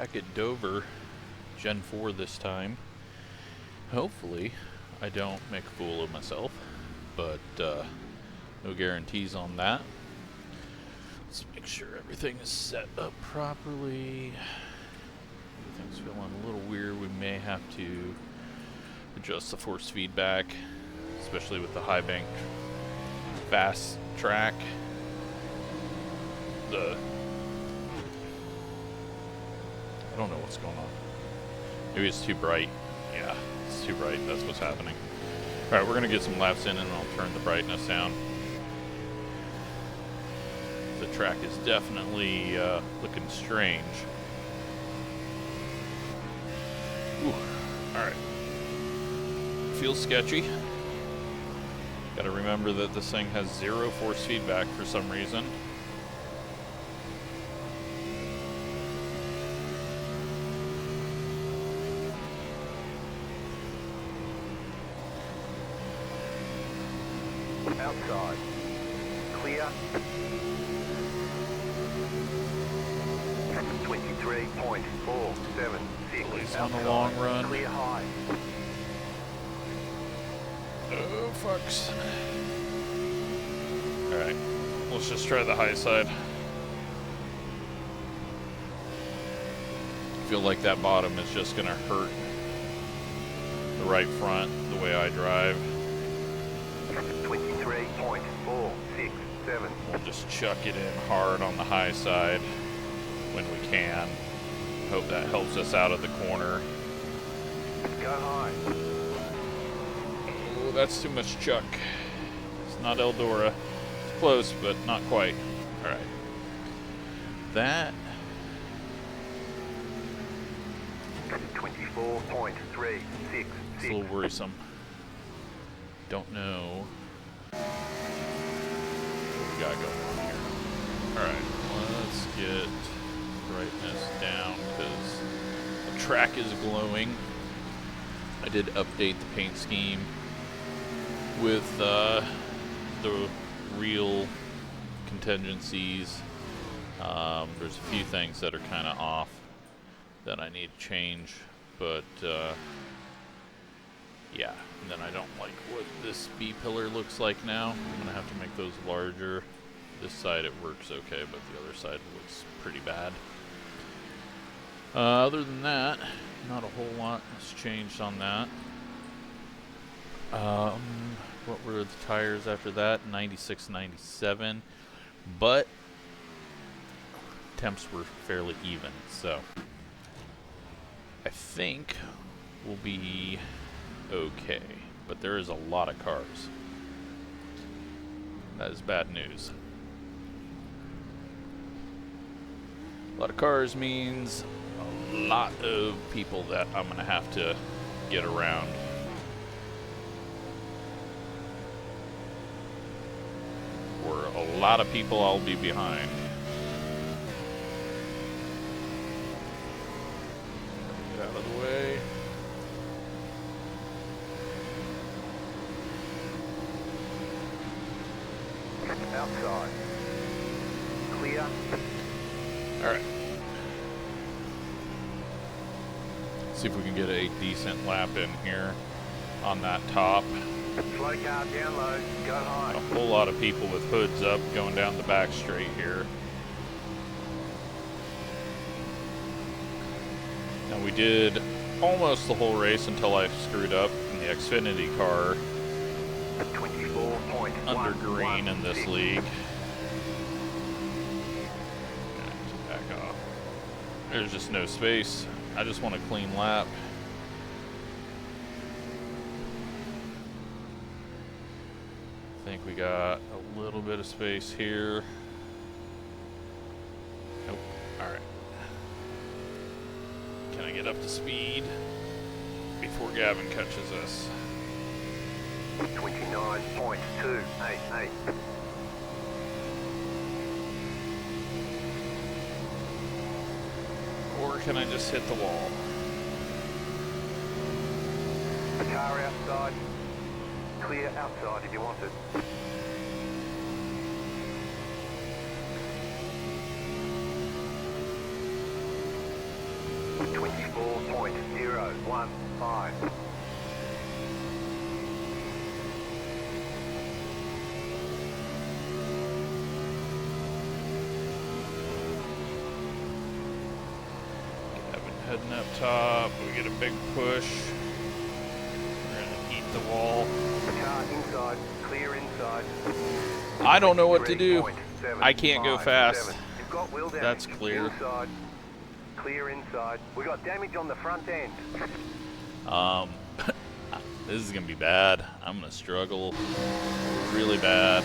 back at Dover, Gen 4 this time. Hopefully, I don't make a fool of myself, but no guarantees on that. Let's make sure everything is set up properly. Everything's feeling a little weird. We may have to adjust the force feedback, especially with the high bank fast track. I don't know what's going on. Maybe it's too bright. Yeah, it's too bright. That's what's happening. Alright, we're going to get some laps in and I'll turn the brightness down. The track is definitely looking strange. Ooh, alright. Feels sketchy. Gotta remember that this thing has 0 force feedback for some reason. Outside. Clear. 23.476. On the long run. Clear high. Oh, fucks. Alright, let's just try the high side. I feel like that bottom is just gonna hurt the right front the way I drive. 23.467. We'll just chuck it in hard on the high side when we can. Hope that helps us out of the corner. Go high. Oh, that's too much chuck. It's not Eldora. It's close, but not quite. Alright. That 24.366. is a little worrisome. Don't know what we got going on here. Alright, let's get brightness down because the track is glowing. I did update the paint scheme with the real contingencies. There's a few things that are kind of off that I need to change, but yeah, and then I don't like what this B-pillar looks like now. I'm gonna have to make those larger. This side it works okay, but the other side looks pretty bad. Other than that, not a whole lot has changed on that. What were the tires after that? 96, 97, but temps were fairly even, so I think we'll be okay, but there is a lot of cars. That is bad news. A lot of cars means a lot of people that I'm gonna have to get around. Or a lot of people I'll be behind. Get out of the way. Outside. Clear. Alright. See if we can get a decent lap in here on that top. Slow car down low. Go high. A whole lot of people with hoods up going down the back straight here. Now we did almost the whole race until I screwed up in the Xfinity car. 24.1. Under green in this league. Back off. There's just no space. I just want a clean lap. I think we got a little bit of space here. Nope. Alright. Can I get up to speed before Gavin catches us? 29.288. Or can I just hit the wall? The car outside. Clear outside if you want it. 0.015. Heading up top, we get a big push. We're gonna eat the wall. Car inside, clear inside. I don't know what to do. I can't go fast. You've got wheel damage. That's clear. Inside, clear inside. We got damage on the front end. This is gonna be bad. I'm gonna struggle really bad.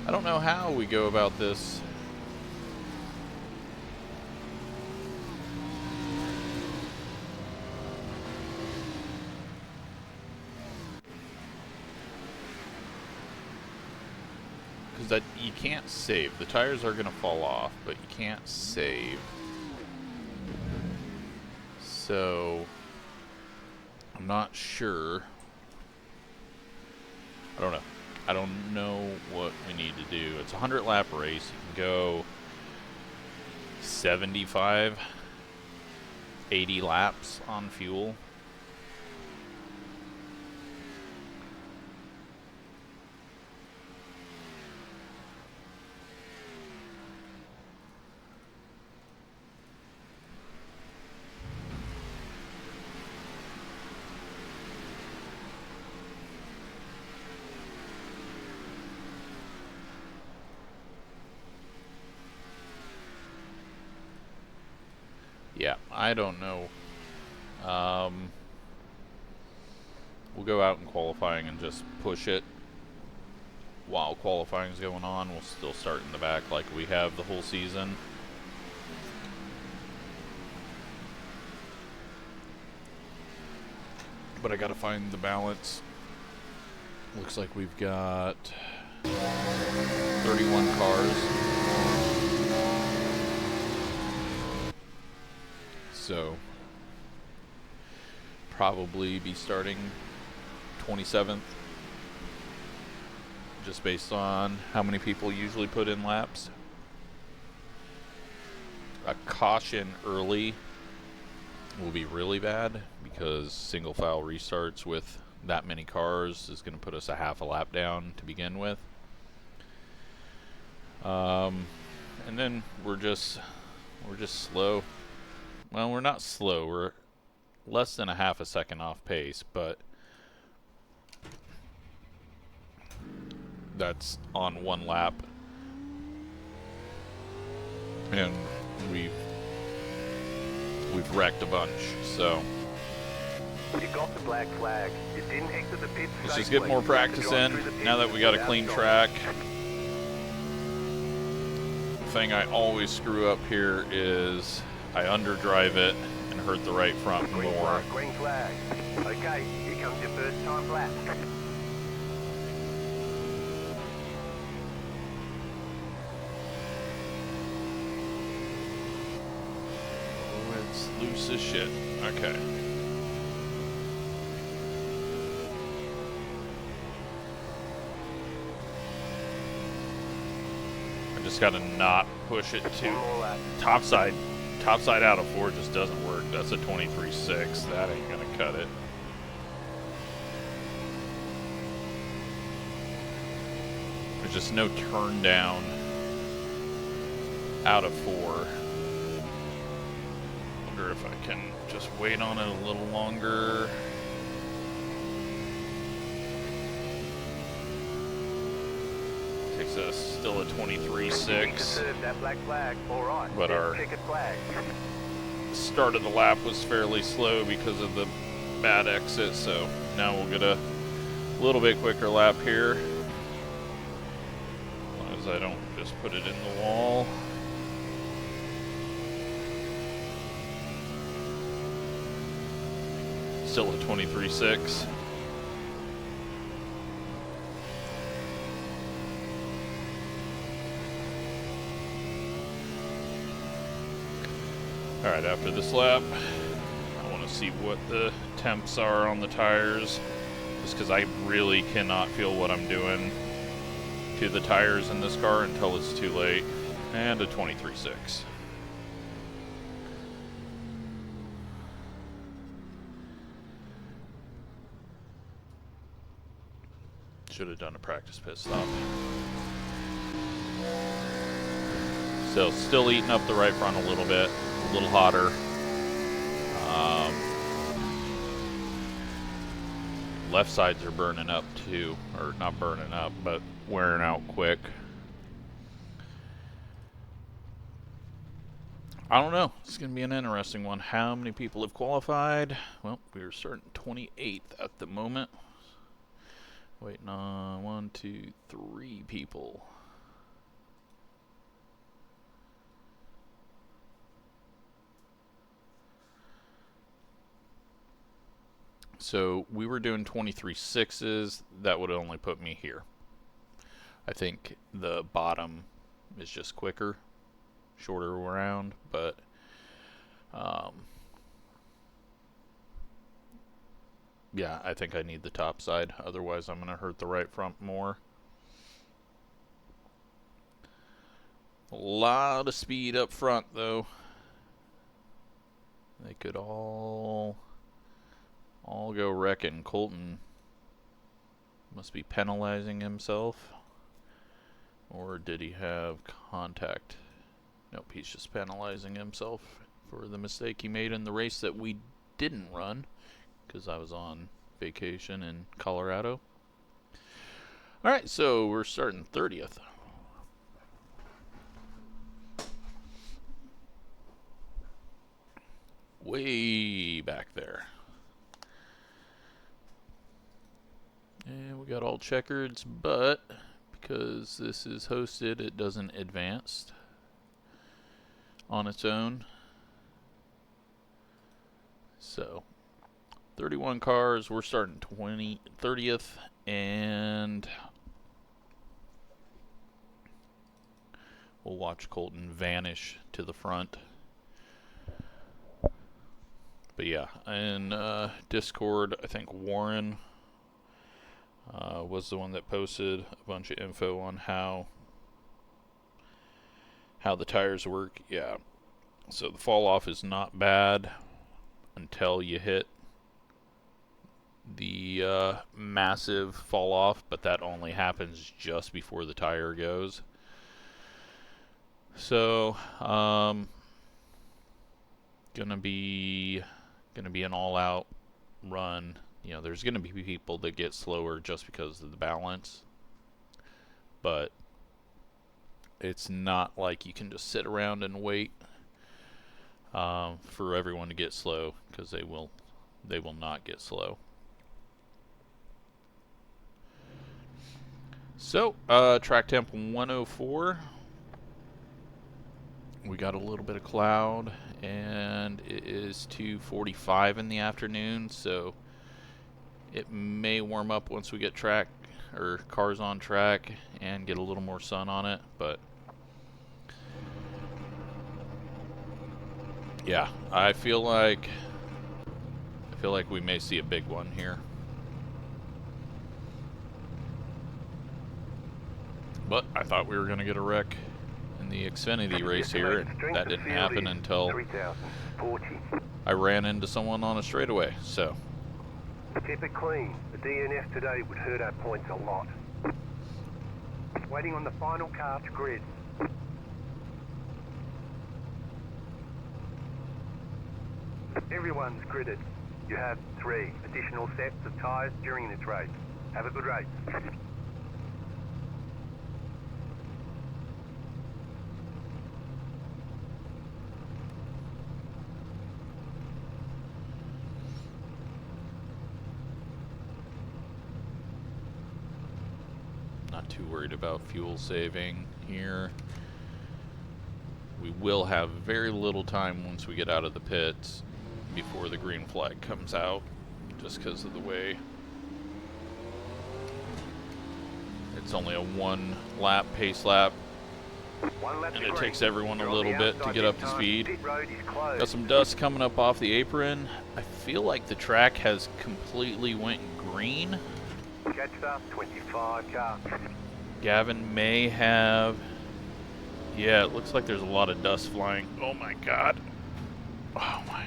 I don't know how we go about this. Because you can't save. The tires are going to fall off, but you can't save. So, I'm not sure. I don't know. I don't know what we need to do. It's a 100-lap race. You can go 75, 80 laps on fuel. Yeah, I don't know. We'll go out in qualifying and just push it. While qualifying is going on, we'll still start in the back like we have the whole season. But I gotta find the balance. Looks like we've got 31 cars. So, probably be starting 27th, just based on how many people usually put in laps. A caution early will be really bad because single file restarts with that many cars is going to put us a half a lap down to begin with. And then we're just slow. Well, we're not slow. We're less than a half a second off pace, but that's on one lap. And we've wrecked a bunch, so You got the black flag. You didn't exit the pit let's just safely. get more practice in now that we got a clean track. The thing I always screw up here is I underdrive it and hurt the right front Green more. flag, green flag. Okay, here comes your first time lap. Oh, it's loose as shit. Okay. I just gotta not push it One to more lap. topside. Topside out of 4 just doesn't work. That's a 23.6. That ain't gonna cut it. There's just no turn down out of 4. Wonder if I can just wait on it a little longer. Takes us still a 23.6. Serve that black flag. All right. But our ticket flag. start of the lap was fairly slow because of the bad exit, so now we'll get a little bit quicker lap here. As long as I don't just put it in the wall. Still a 23.6. Alright, after this lap, I want to see what the temps are on the tires, just because I really cannot feel what I'm doing. to the tires in this car until it's too late, and a 23.6. Should have done a practice pit stop. So still eating up the right front a little bit, a little hotter. Left sides are burning up too, or not burning up, but wearing out quick. I don't know. It's going to be an interesting one. How many people have qualified? Well, we're starting 28th at the moment. Waiting on 1, 2, 3 people. So we were doing 23.6s. That would only put me here. I think the bottom is just quicker, shorter around, but yeah, I think I need the top side. Otherwise, I'm going to hurt the right front more. A lot of speed up front, though. They could all go wrecking. Colton must be penalizing himself. Or did he have contact? Nope, he's just penalizing himself for the mistake he made in the race that we didn't run, because I was on vacation in Colorado. Alright, so we're starting 30th. Way back there. And we got all checkers, but because this is hosted, it doesn't advance on its own. So 31 cars, we're starting 30th, and we'll watch Colton vanish to the front. But yeah, in Discord, I think Warren was the one that posted a bunch of info on how the tires work. Yeah, so the fall off is not bad until you hit the massive fall off, but that only happens just before the tire goes. So gonna be an all-out run. You know, there's gonna be people that get slower just because of the balance, but it's not like you can just sit around and wait for everyone to get slow, because they will not get slow. So track temp 104. We got a little bit of cloud, and it is 2:45 in the afternoon, so it may warm up once we get track or cars on track and get a little more sun on it, but yeah, I feel like we may see a big one here. But I thought we were going to get a wreck in the Xfinity race here, and that didn't happen until I ran into someone on a straightaway. So keep it clean. The DNF today would hurt our points a lot. Waiting on the final car to grid. Everyone's gridded. You have 3 additional sets of tyres during this race. Have a good race. not too worried about fuel saving here. We will have very little time once we get out of the pits before the green flag comes out, just because of the way it's only a 1 lap pace lap, and it takes everyone a little bit to get up to speed. Got some dust coming up off the apron. I feel like the track has completely went green. Catch up, 25 car. Gavin may have... Yeah, it looks like there's a lot of dust flying. Oh my god. Oh my.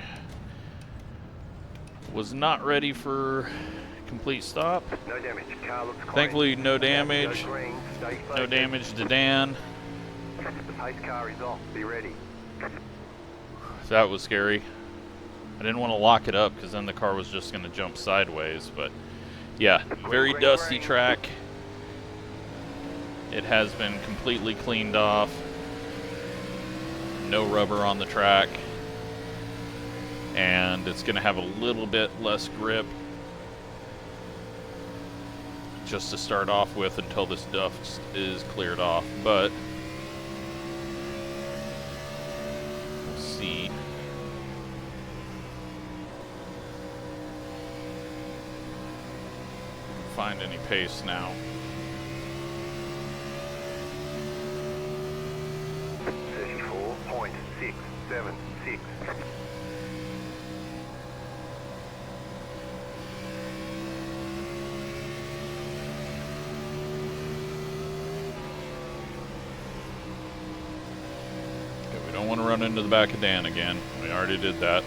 Was not ready for complete stop. No damage. Car looks clean. Thankfully, no damage. Go green. Stay focused. No damage to Dan. The pace car is off. Be ready. That was scary. I didn't want to lock it up because then the car was just going to jump sideways. But yeah, very dusty track. It has been completely cleaned off. No rubber on the track. And it's going to have a little bit less grip just to start off with until this dust is cleared off. But we'll see. Find any pace now. 34.676. We don't want to run into the back of Dan again. We already did that.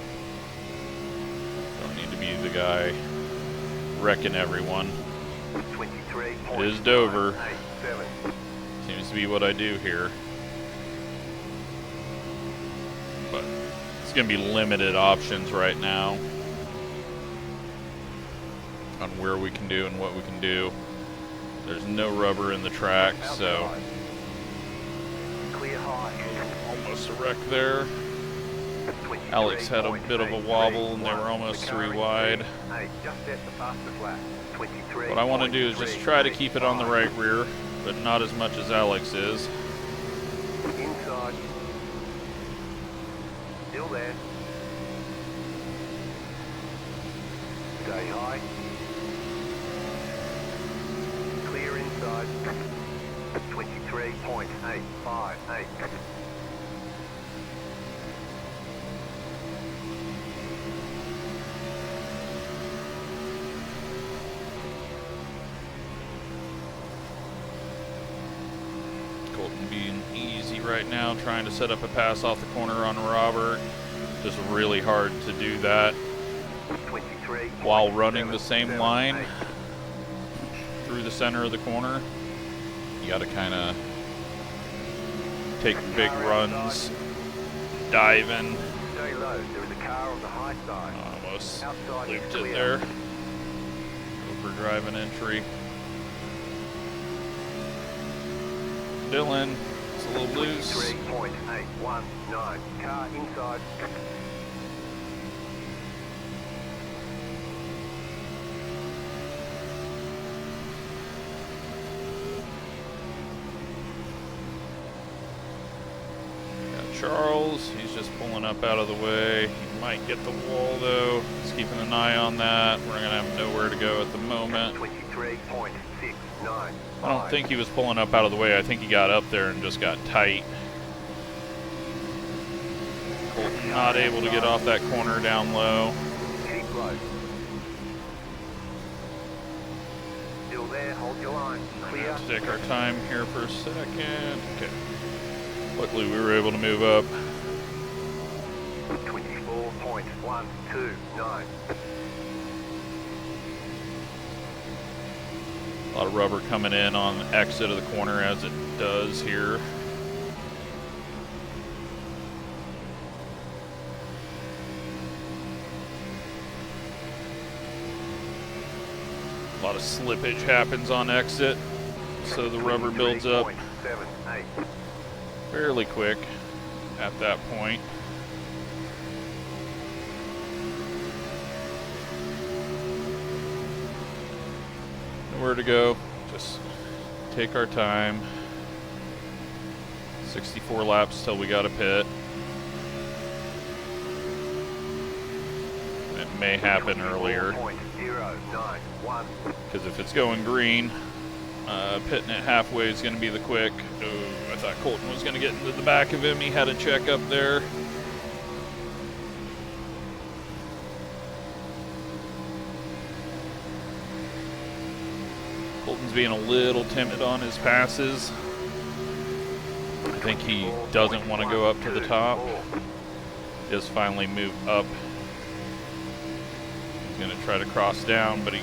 Don't need to be the guy wrecking everyone. It is Dover. Seems to be what I do here. But it's going to be limited options right now on where we can do and what we can do. There's no rubber in the track, so almost a wreck there. Alex had a bit of a wobble and they were almost 3 wide. What I want to do is just try to keep it on the right rear, but not as much as Alex is. Inside. Still there. Stay high. Clear inside. 23.858. Being easy right now, trying to set up a pass off the corner on Robert. Just really hard to do that while running the same line through the center of the corner. You got to kind of take big runs, dive in. Stay low. There is a car on the high side. Almost looped it there. Overdrive an entry. Dylan, it's a little loose. 23.819. Car inside. Got Charles, he's just pulling up out of the way. He might get the wall though. He's keeping an eye on that. We're gonna have nowhere to go at the moment. 23.695. I don't think he was pulling up out of the way. I think he got up there and just got tight. Colton not able to get off that corner down low. Keep low. Still there, hold your line. Clear. Let's take our time here for a second. Okay. Luckily we were able to move up. 24.129. A lot of rubber coming in on the exit of the corner as it does here. A lot of slippage happens on exit, so the rubber builds up fairly quick at that point. Nowhere to go, just take our time. 64 laps till we got a pit. It may happen earlier, because if it's going green, pitting it halfway is going to be the quick. Oh, I thought Colton was going to get into the back of him. He had a check up there. Colton's being a little timid on his passes. I think he doesn't want to go up to the top. Just finally move up. He's going to try to cross down, but he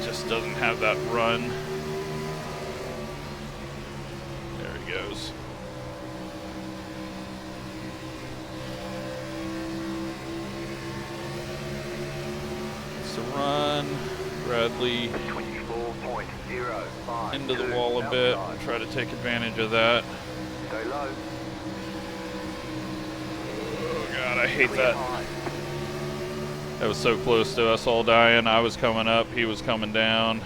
just doesn't have that run. There he goes. It's a run. Bradley into the wall a bit. Try to take advantage of that. Stay low. Oh god, I hate that. That was so close to us all dying. I was coming up, he was coming down.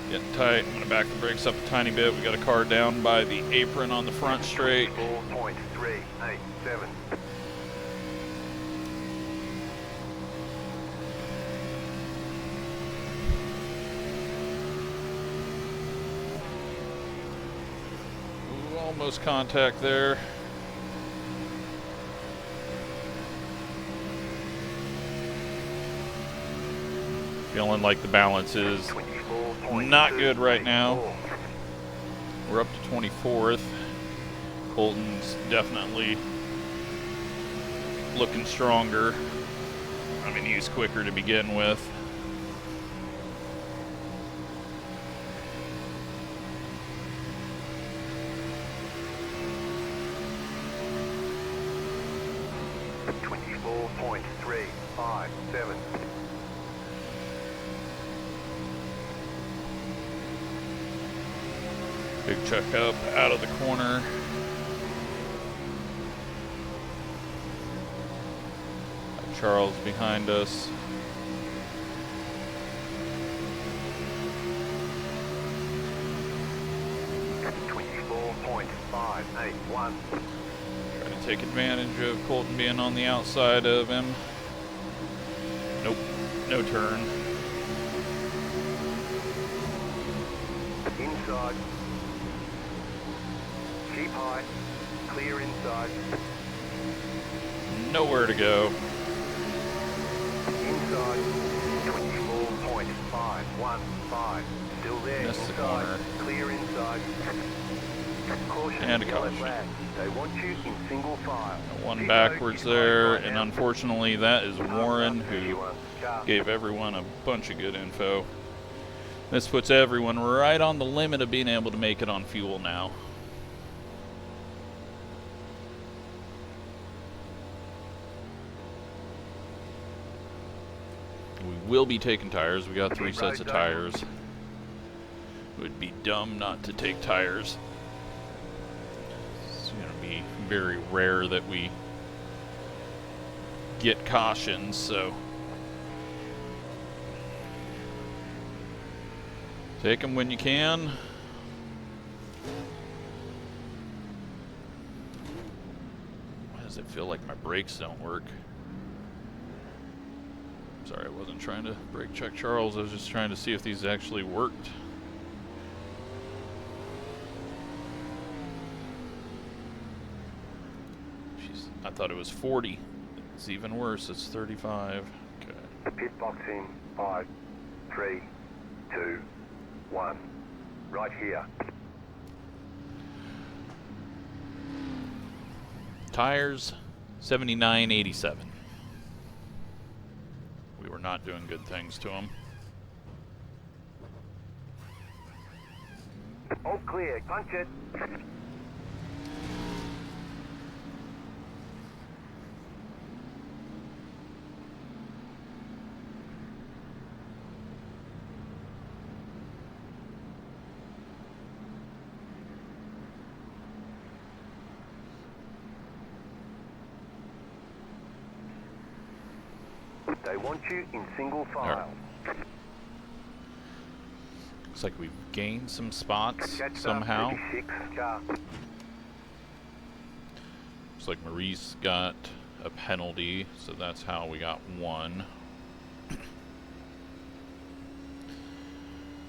Getting tight. I'm gonna back the brakes up a tiny bit. We got a car down by the apron on the front straight. 4.387. Almost contact there. Feeling like the balance is not good right now. We're up to 24th. Colton's definitely looking stronger. I mean, he's quicker to begin with. Big check up out of the corner. Charles behind us. .581. Try to take advantage of Colton being on the outside of him. Nope, no turn. Inside. Keep high. Clear inside. Nowhere to go. Inside. 24.515. Still there. Missed the inside. corner. Clear inside. Caution. And a yellow caution. flag. They want you in single file. One backwards there, and unfortunately that is Warren, who gave everyone a bunch of good info. This puts everyone right on the limit of being able to make it on fuel now. We will be taking tires. We got 3 sets of tires. It would be dumb not to take tires. It's going to be very rare that we get cautions, so take them when you can. Why does it feel like my brakes don't work? Sorry, I wasn't trying to brake check Charles. I was just trying to see if these actually worked. Jeez, I thought it was 40. It's even worse. It's 35. Okay. Pit box in 5, 3, 2, 1. Right here. Tires, 79.87. We were not doing good things to them. All clear. Punch it. They want you in single file. Looks like we've gained some spots somehow. Looks like Maurice got a penalty, so that's how we got 1. We're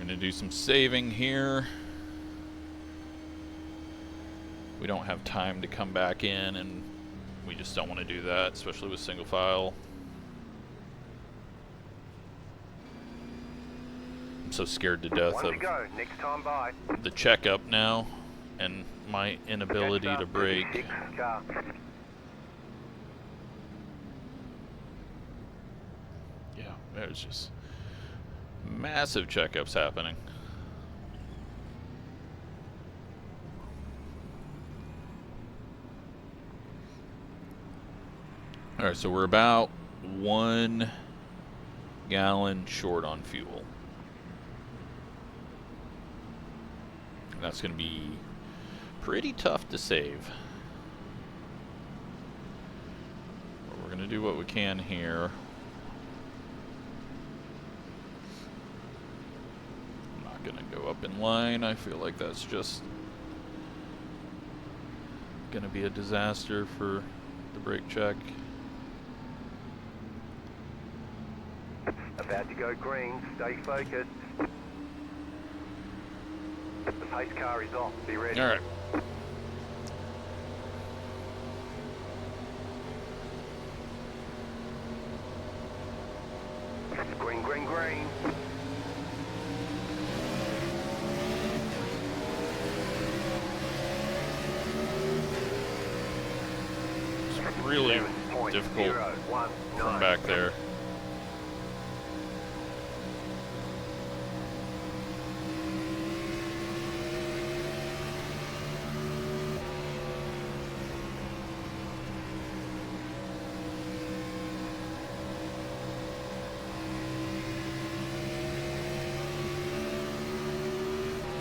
gonna do some saving here. We don't have time to come back in, and we just don't want to do that, especially with single file. so scared to death One of to go. Next time by. the checkup now and my inability Catch to up, brake. 36 car. Yeah, there's just massive checkups happening. Alright, so we're about 1 gallon short on fuel. That's going to be pretty tough to save. But we're going to do what we can here. I'm not going to go up in line. I feel like that's just going to be a disaster for the brake check. About to go green. Stay focused. The pace car is off. Be ready. All right. Green, green, green. It's really difficult from back there.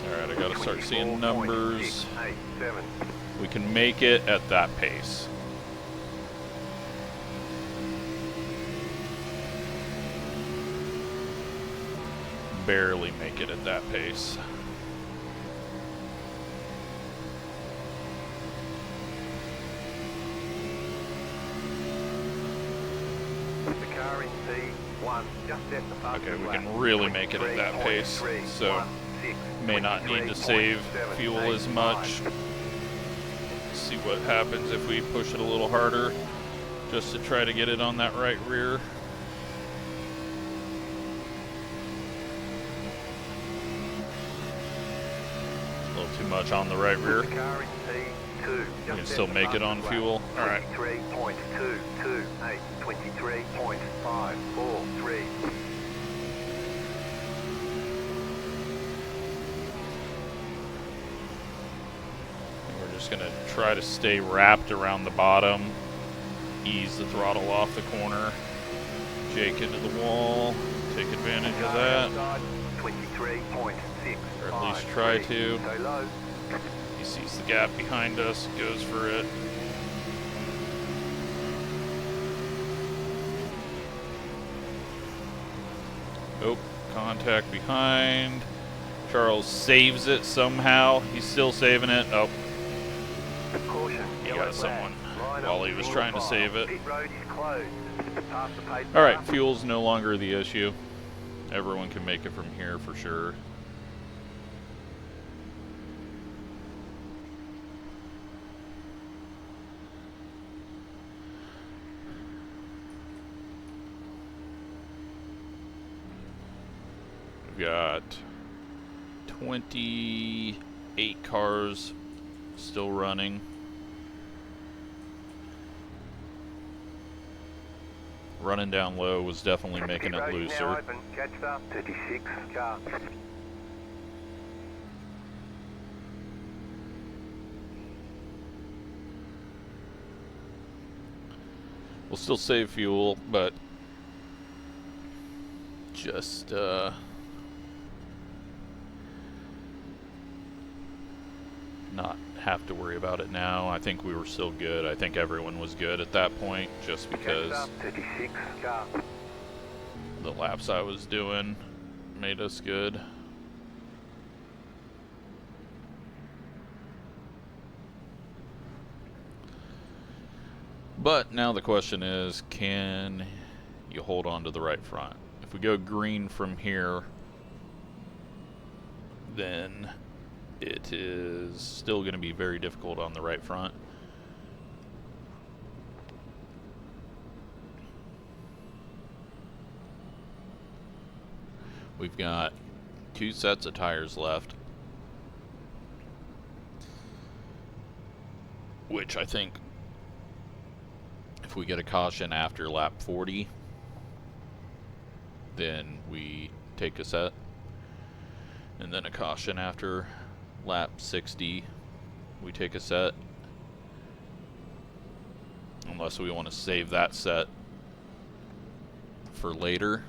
Alright, I gotta start seeing numbers. We can make it at that pace. Barely make it at that pace. Okay, we can really make it at that pace, so may not need to save fuel as much. See what happens if we push it a little harder, just to try to get it on that right rear. A little too much on the right rear. We can still make it on fuel. All right. 23.228, 23.543. We're just gonna try to stay wrapped around the bottom, ease the throttle off the corner, jake into the wall, take advantage of that, 23.6, or at least try to. He sees the gap behind us, goes for it. Oh, contact behind. Charles saves it somehow. He's still saving it. Oh, he got someone while he was trying to save it. Alright, fuel's no longer the issue. Everyone can make it from here for sure. We've got 28 cars still running. Running down low was definitely making it looser. We'll still save fuel, but just not have to worry about it now. I think we were still good. I think everyone was good at that point, just because the laps I was doing made us good. But now the question is, can you hold on to the right front? If we go green from here, then it is still going to be very difficult on the right front. We've got 2 sets of tires left, which I think if we get a caution after lap 40, then we take a set, and then a caution after lap 60, we take a set, unless we want to save that set for later.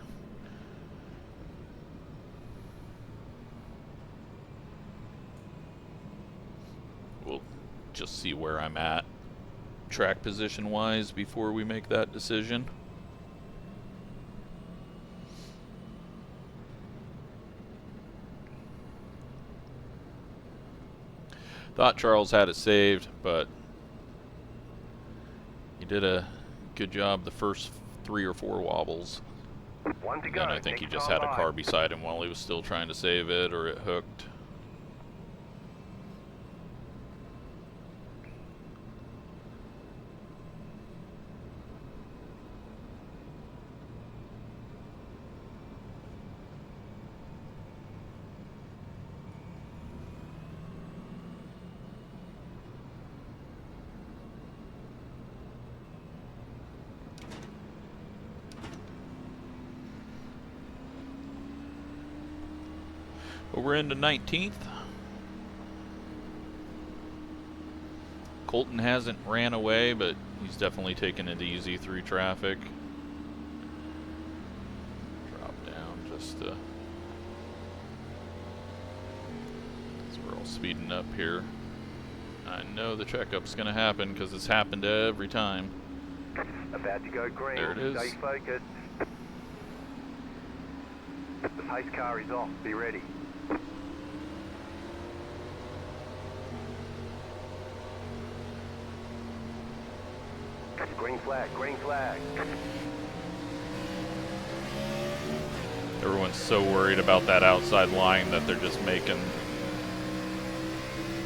We'll just see where I'm at track position wise before we make that decision. Thought Charles had it saved, but he did a good job the first 3 or 4 wobbles. One to go. And I think he Next just car had a live. car beside him while he was still trying to save it, or it hooked. But we're into 19th. Colton hasn't ran away, but he's definitely taken it easy through traffic. Drop down just to... as we're all speeding up here. I know the checkup's gonna happen because it's happened every time. About to go green. There it is. Stay focused. The pace car is off. Be ready. Green flag, green flag. Everyone's so worried about that outside line that they're just making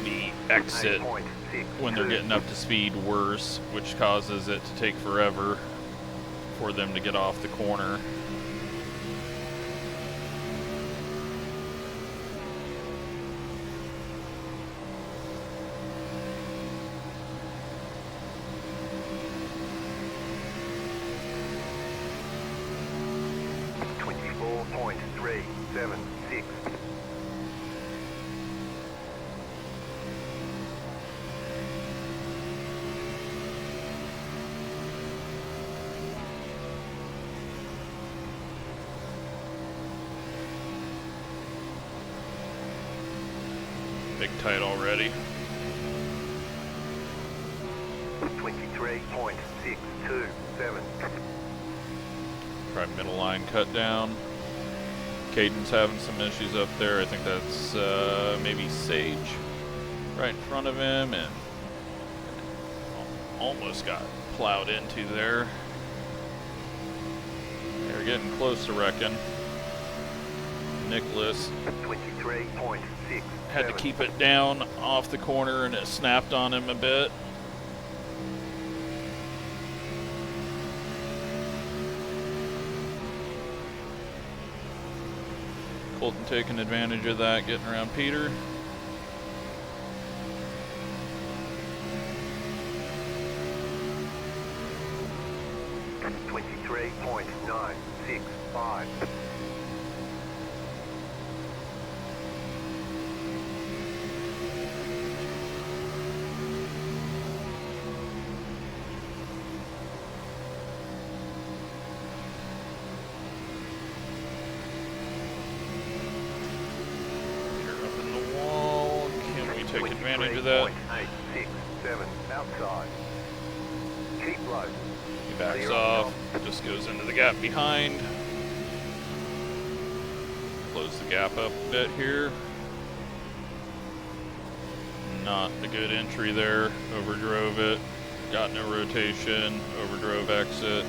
the exit 8.62. when they're getting up to speed worse, which causes it to take forever for them to get off the corner. Big tight already. 23.627. Try middle line cut down. Caden's having some issues up there. I think that's maybe Sage right in front of him, and almost got plowed into there. They're getting close to wrecking. Nicholas 23.6. had to keep it down off the corner, and it snapped on him a bit. Colton taking advantage of that, getting around Peter. .965. Take advantage of that. 867 outside. Keep low. He backs off, just goes into the gap behind. Close the gap up a bit here. Not a good entry there. Overdrove it. Got no rotation. Overdrove exit.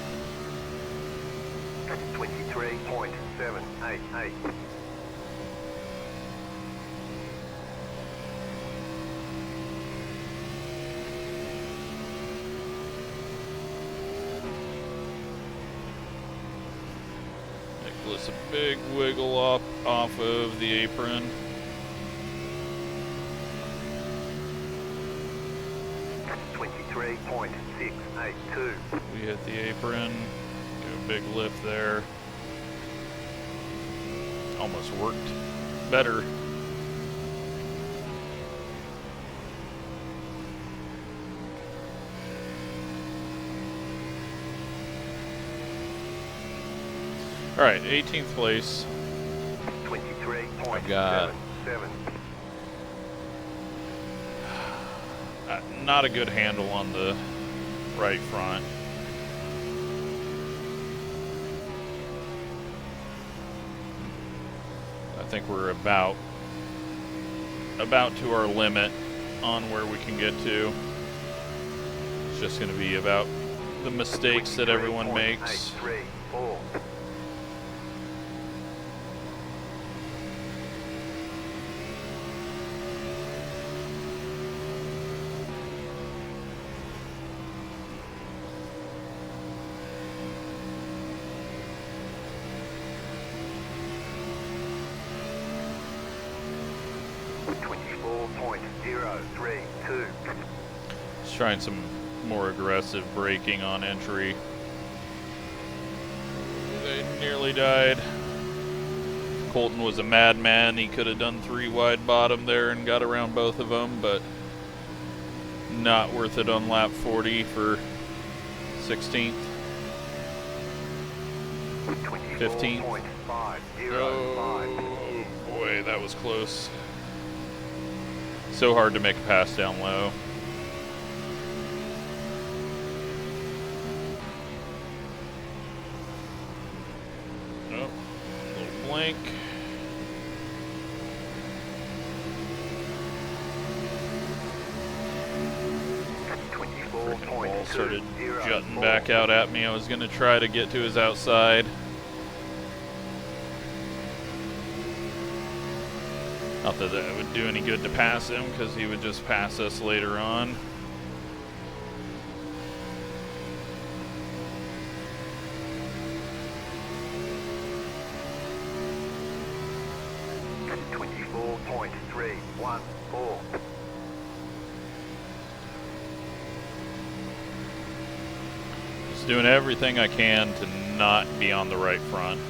23.788. Give us a big wiggle up off of the apron. .682. We hit the apron. Get a big lift there. Almost worked better. All right, 18th place. 23.77. I've got not a good handle on the right front. I think we're about to our limit on where we can get to. It's just going to be about the mistakes that everyone makes. 23.834. Just trying some more aggressive braking on entry. They nearly died. Colton was a madman. He could have done 3 wide bottom there and got around both of them, but not worth it on lap 40 for 16th. 15th. Oh boy, that was close. So hard to make a pass down low. Nope. Little blink. Freaking ball started jutting back out at me. I was going to try to get to his outside. Not that that would do any good to pass him, because he would just pass us later on. Just doing everything I can to not be on the right front.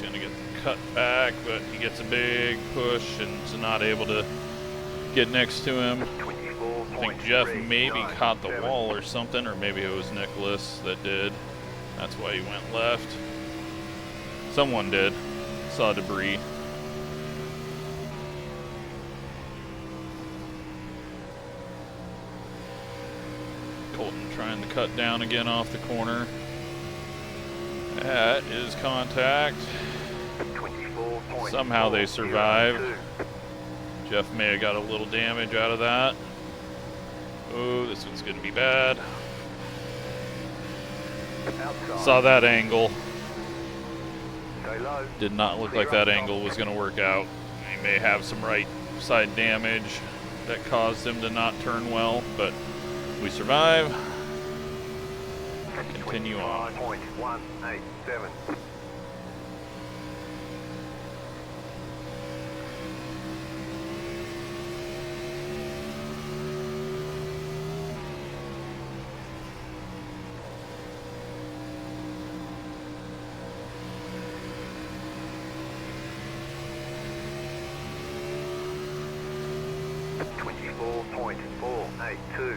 Gonna get the cut back, but he gets a big push and is not able to get next to him. I think Jeff maybe caught the wall or something, or maybe it was Nicholas that did. That's why he went left. Someone did. Saw debris. Colton trying to cut down again off the corner. That is contact. Somehow they survived. Jeff may have got a little damage out of that. Oh, this one's going to be bad. Saw that angle. Did not look like that angle was going to work out. He may have some right side damage that caused him to not turn well, but we survive. Continue on. 25.187. .482.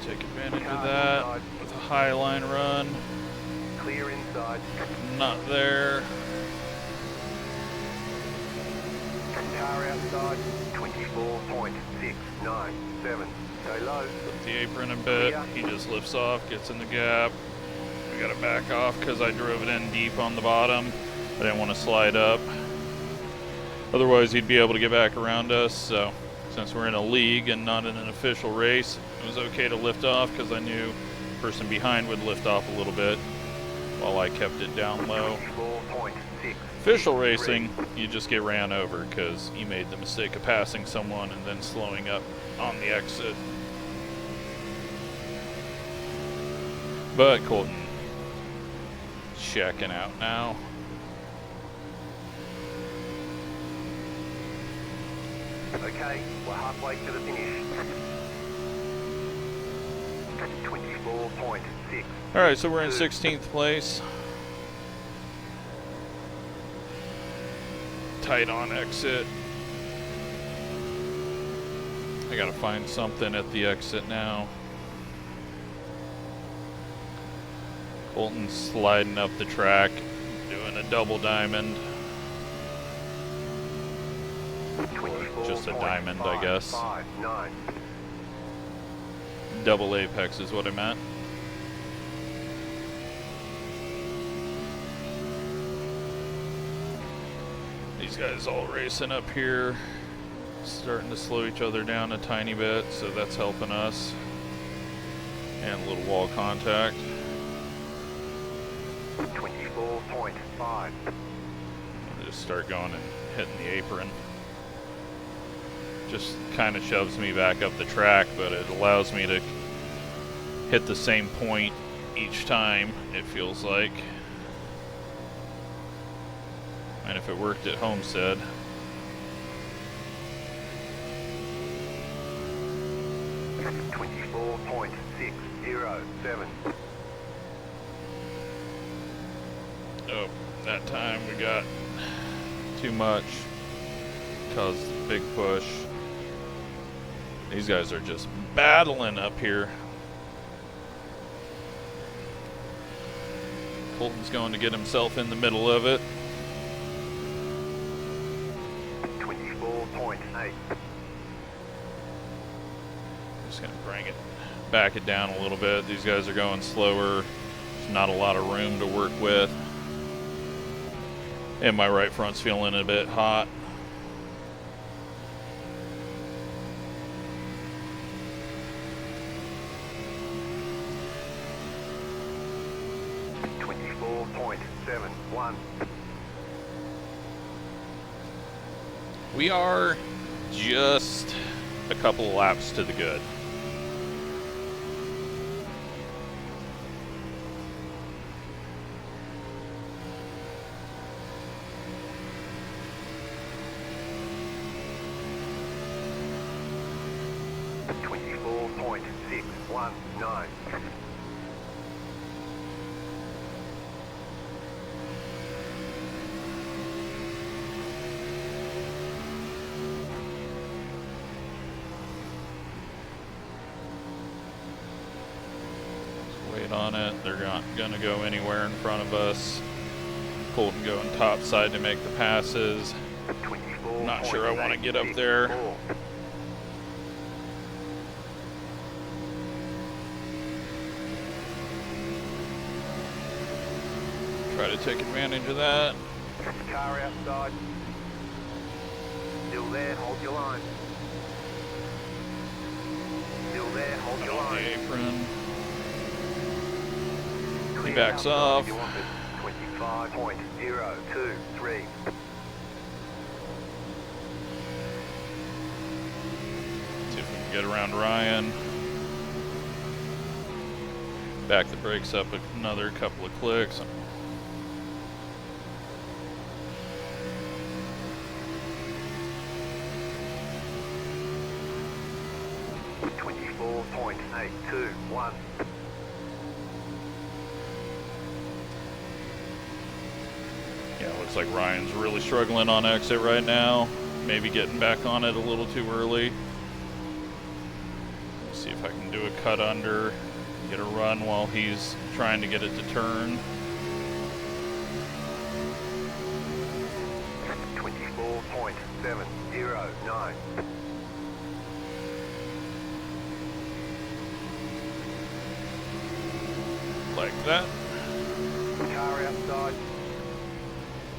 Take advantage of that with a high line run. Clear inside. Not there. Car outside. 24.697. Stay low. Flip the apron a bit. He just lifts off, gets in the gap. We gotta back off because I drove it in deep on the bottom. I didn't want to slide up. Otherwise, he'd be able to get back around us. So, since we're in a league and not in an official race, it was okay to lift off because I knew the person behind would lift off a little bit. while I kept it down low. 24.6. Official racing, you just get ran over because you made the mistake of passing someone and then slowing up on the exit. But Colton checking out now. Okay, we're halfway to the finish. 24.6. Alright, so we're in 16th place. Tight on exit. I gotta find something at the exit now. Colton's sliding up the track, doing a double diamond. Just a diamond, I guess. 24.59. Double apex is what I meant. These guys all racing up here, starting to slow each other down a tiny bit, so that's helping us. And a little wall contact. 24.5. Just start going and hitting the apron. Just kind of shoves me back up the track, but it allows me to hit the same point each time, it feels like. And if it worked at Homestead. .607. Oh, that time we got too much. Caused a big push. These guys are just battling up here. Colton's going to get himself in the middle of it. 24.8. Just gonna bring it, back it down a little bit. These guys are going slower. There's not a lot of room to work with. And my right front's feeling a bit hot. We are just a couple of laps to the good. .619. Wait on it. They're not going to go anywhere in front of us. Colton going top side to make the passes. Not sure I want to get up there. Try to take advantage of that. Car outside. Still there, hold your line. Still there, hold your On line. the apron. He backs off. 25.023. See if we can get around Ryan. Back the brakes up another couple of clicks. 24.821. Yeah, looks like Ryan's really struggling on exit right now. Maybe getting back on it a little too early. Let's see if I can do a cut under, get a run while he's trying to get it to turn. 24.709. Like that. Car outside.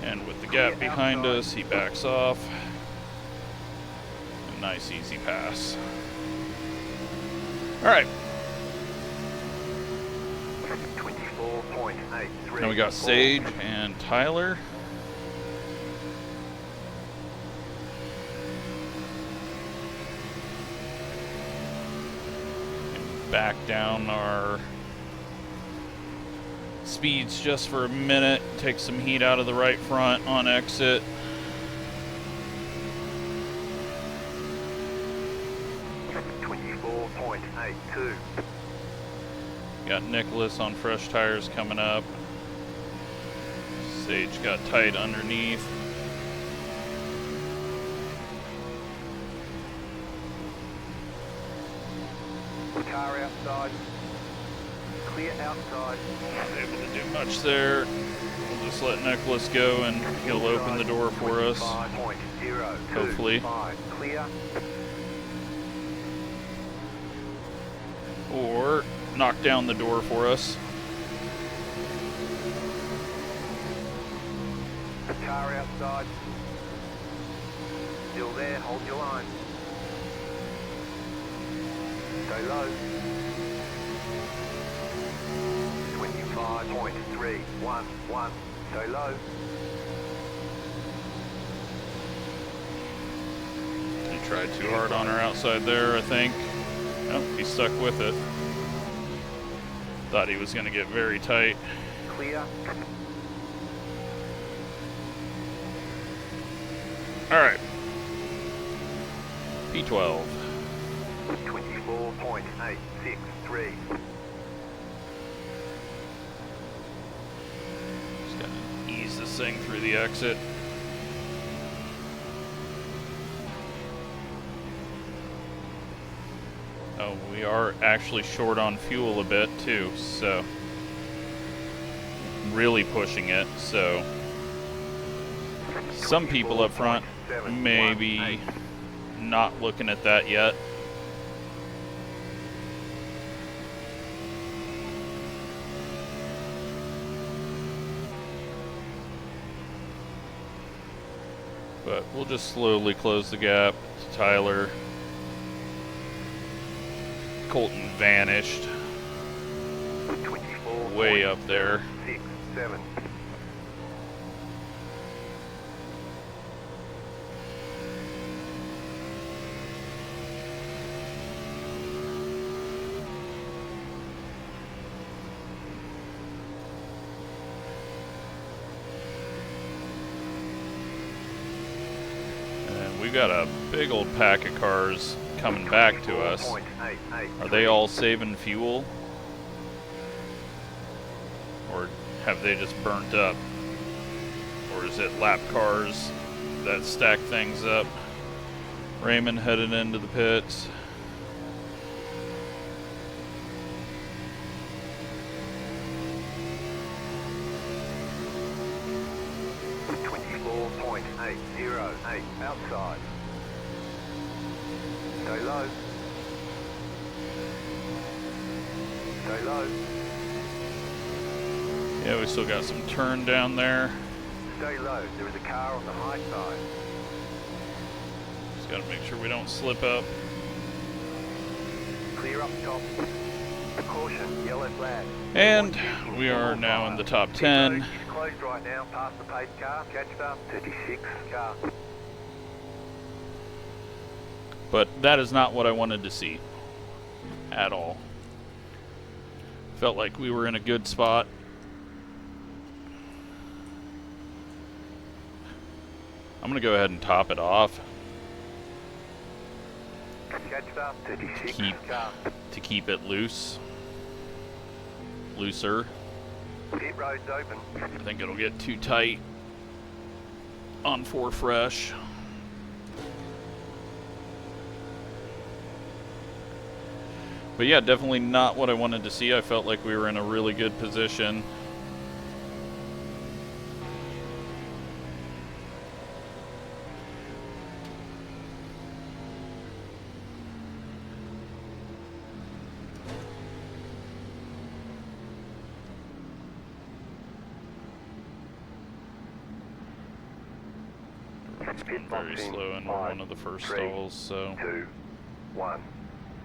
And with the gap behind us, he backs off. A nice easy pass. All right. 24.7. 25.83. Now we got Sage and Tyler. And back down our speeds just for a minute. Take some heat out of the right front on exit. Got Nicholas on fresh tires coming up. Sage got tight underneath. Car outside. Clear outside. Not able to do much there. We'll just let Nicholas go and he'll open the door for us. Hopefully. Clear. Or knock down the door for us. Car outside. Still there, hold your line. Stay low. 25.311. Stay low. He tried too hard on our outside there, I think. Oh, he stuck with it. Thought he was going to get very tight. Clear. Alright. P12. 24.863. Just got to ease this thing through the exit. Oh, we are actually short on fuel a bit too, so really pushing it, so some people up front may be not looking at that yet. But we'll just slowly close the gap to Tyler. Colton vanished. 24. Way up there. 67. And we've got a big old pack of cars coming back to us. Are they all saving fuel? Or have they just burnt up? Or is it lap cars that stack things up? Raymond headed into the pits. Outside. Stay low. Stay low. Yeah, we still got some turn down there. Stay low. There is a car on the high side. Just gotta make sure we don't slip up. Clear up top. Caution, yellow flag. And we are now in the top 10. It's closed right now, past the pace car. Catch up, 36 car. But that is not what I wanted to see at all. Felt like we were in a good spot. I'm gonna go ahead and top it off Catch up, 36 car. to keep it looser. Pit road's open. I think it'll get too tight on 4 fresh. But yeah, definitely not what I wanted to see. I felt like we were in a really good position. It's been very slow and we're one of the first stalls, so 2, 1.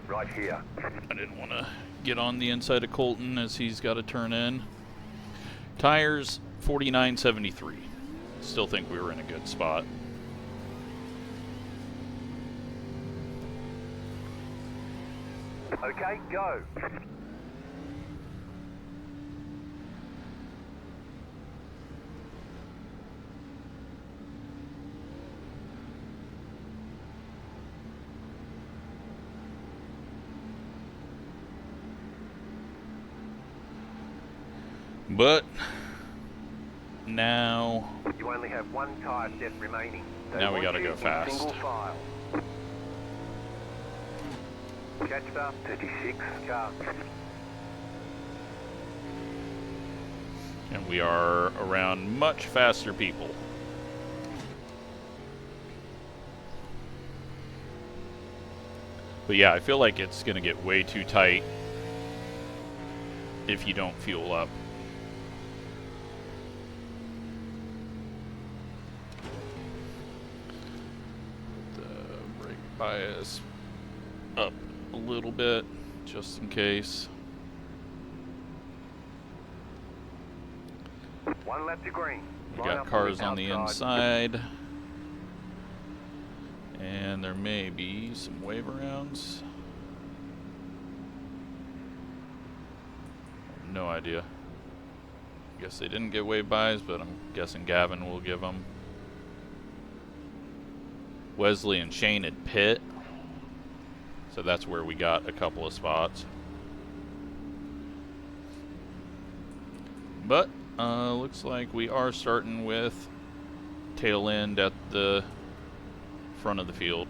Right here. I didn't want to get on the inside of Colton as he's got to turn in. Tires, 49.73. Still think we were in a good spot. Okay, go. But now You only have one tyre set remaining. Now we gotta go fast. Single file. Catch up, 36 car. and we are around much faster people. But yeah, I feel like it's gonna get way too tight if you don't fuel up. The brake bias up a little bit, just in case. One lap to green. We Line got up cars on on the inside. And there may be some wave arounds. No idea. Guess they didn't get wave bys, but I'm guessing Gavin will give them. Wesley and Shane at pit. So that's where we got a couple of spots. But looks like we are starting with tail end at the front of the field.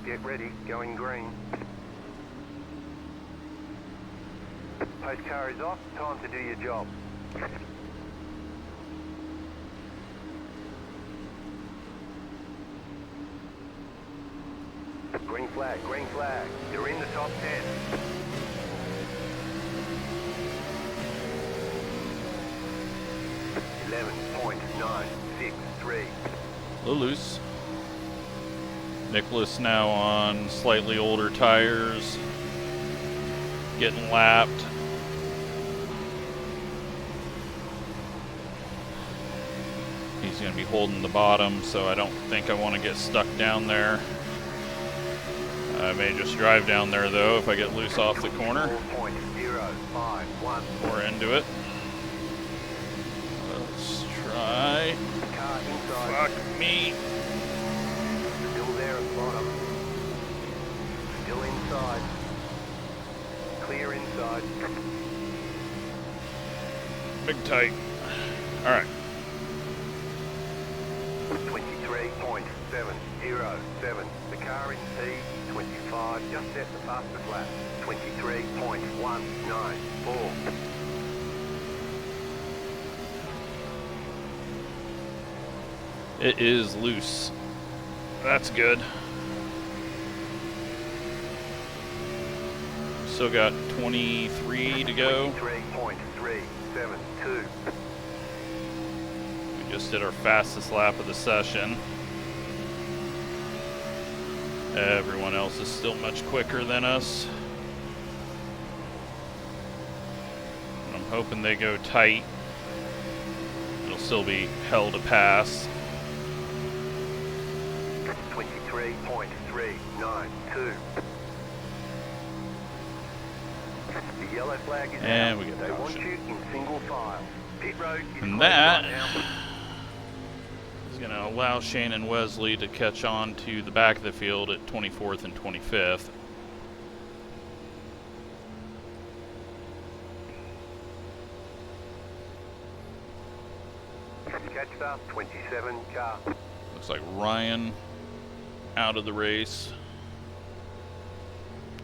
Get ready, going green. Post car is off, time to do your job. Green flag, green flag. You're in the top 10. .963. A little loose. Nicholas now on slightly older tires, getting lapped. He's going to be holding the bottom, so I don't think I want to get stuck down there. I may just drive down there though if I get loose off the corner. 4.051. Or into it. Let's try. Car inside. Fuck me. Still there at the bottom. Still inside. Clear inside. Big tight. Alright. 23.707. The car in P25 just set the fastest lap. 23.194. It is loose. That's good. Still got 23 to go. 23.372. We just did our fastest lap of the session. Everyone else is still much quicker than us. I'm hoping they go tight. It'll still be hell to pass. 23.392. The yellow flag is And out. we get They want caution. you in single file. Pit road is And closed that right now. is going to allow Shane and Wesley to catch on to the back of the field at 24th and 25th. Catch up, 27 car. Looks like Ryan out of the race.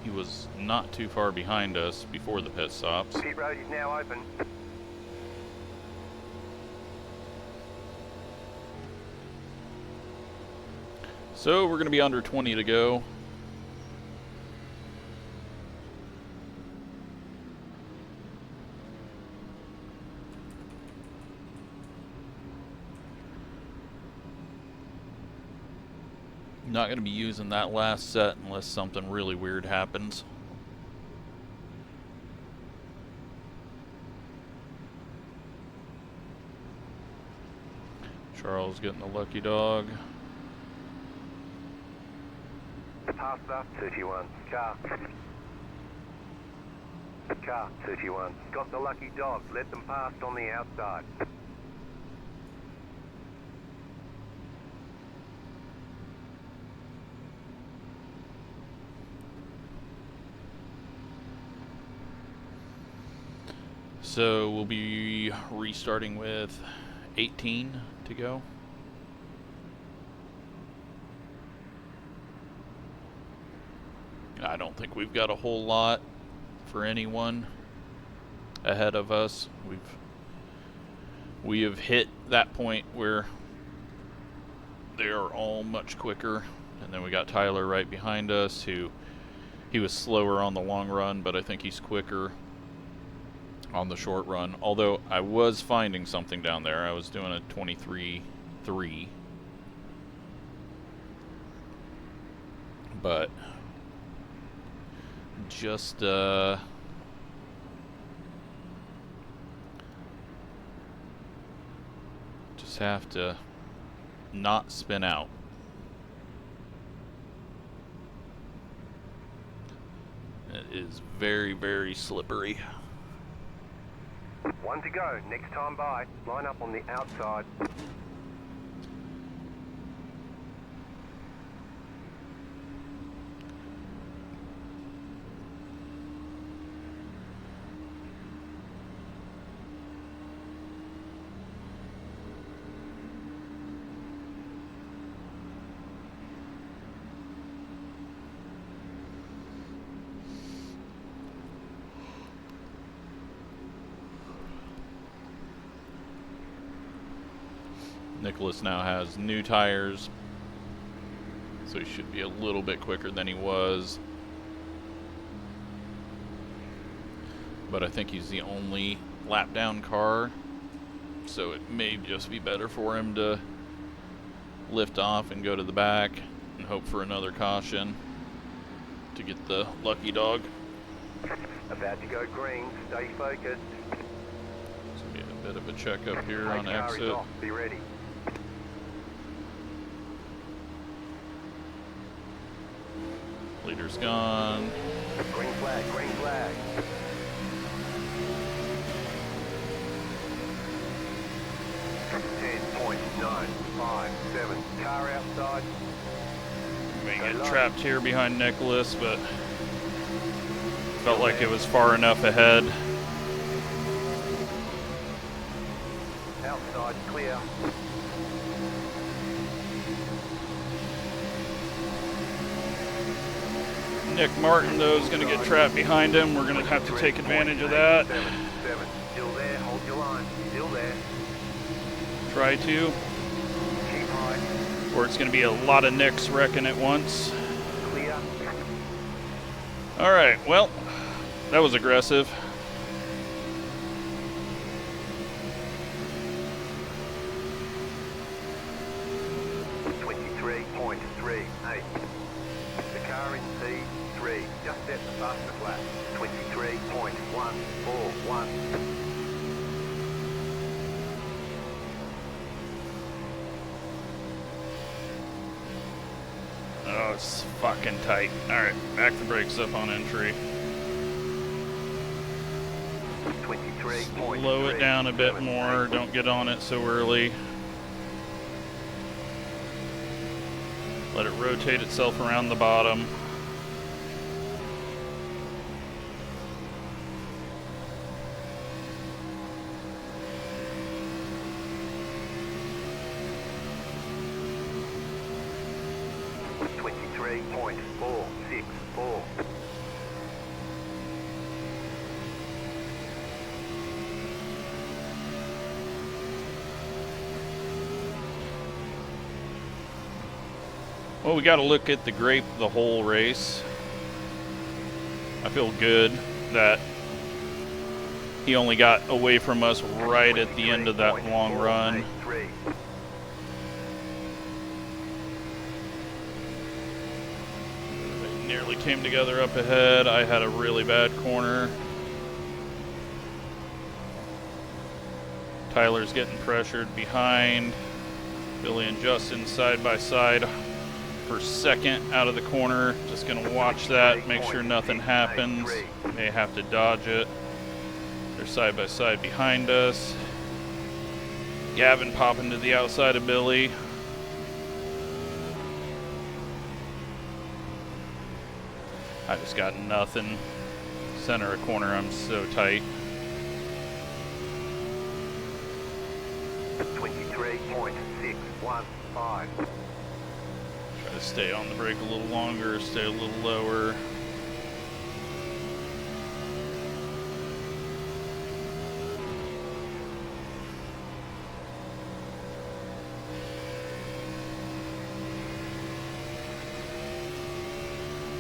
He was not too far behind us before the pit stops. Pit road is now open. So we're going to be under 20 to go. Not going to be using that last set unless something really weird happens. Charles getting the lucky dog. Pass up 31. Car. Car 31. Got the lucky dog. Let them pass on the outside. So we'll be restarting with 18 to go. I don't think we've got a whole lot for anyone ahead of us. We have hit that point where they are all much quicker, and then we got Tyler right behind us, who he was slower on the long run, but I think he's quicker on the short run. Although I was finding something down there. I was doing a 23.3, but just have to not spin out. It is very, very slippery. One to go. Next time by, line up on the outside. Nicholas now has new tires, so he should be a little bit quicker than he was. But I think he's the only lap down car, so it may just be better for him to lift off and go to the back and hope for another caution to get the lucky dog. About to go green, stay focused. This will be a bit of a checkup here on Car is exit. off. Be ready. Leader's gone. Green flag, green flag. .957. Car outside. May get trapped here behind Nicholas, but felt like it was far enough ahead. Outside clear. Nick Martin, though, is going to get trapped behind him. We're going to have to take advantage of that. Still there, hold your line. Still there. Try to. Keep high. Or it's going to be a lot of Nicks wrecking at once. Clear. Alright, well, that was aggressive. .38. The car in P3 just set the fastest lap. 23.141. Oh, it's fucking tight. Alright, back the brakes up on entry. 23.3. Slow it down a bit more. Don't get on it so early. Let it rotate itself around the bottom. .464. Well, we got to look at the grape the whole race. I feel good that he only got away from us right at the end of that long run. nearly came together up ahead. I had a really bad corner. Tyler's getting pressured behind. Billy and Justin side by side for second out of the corner. Just gonna watch that, make sure nothing happens. May have to dodge it. They're side by side behind us. Gavin popping to the outside of Billy. I just got nothing. Center of corner, I'm so tight. 23.615. Try to stay on the brake a little longer, stay a little lower.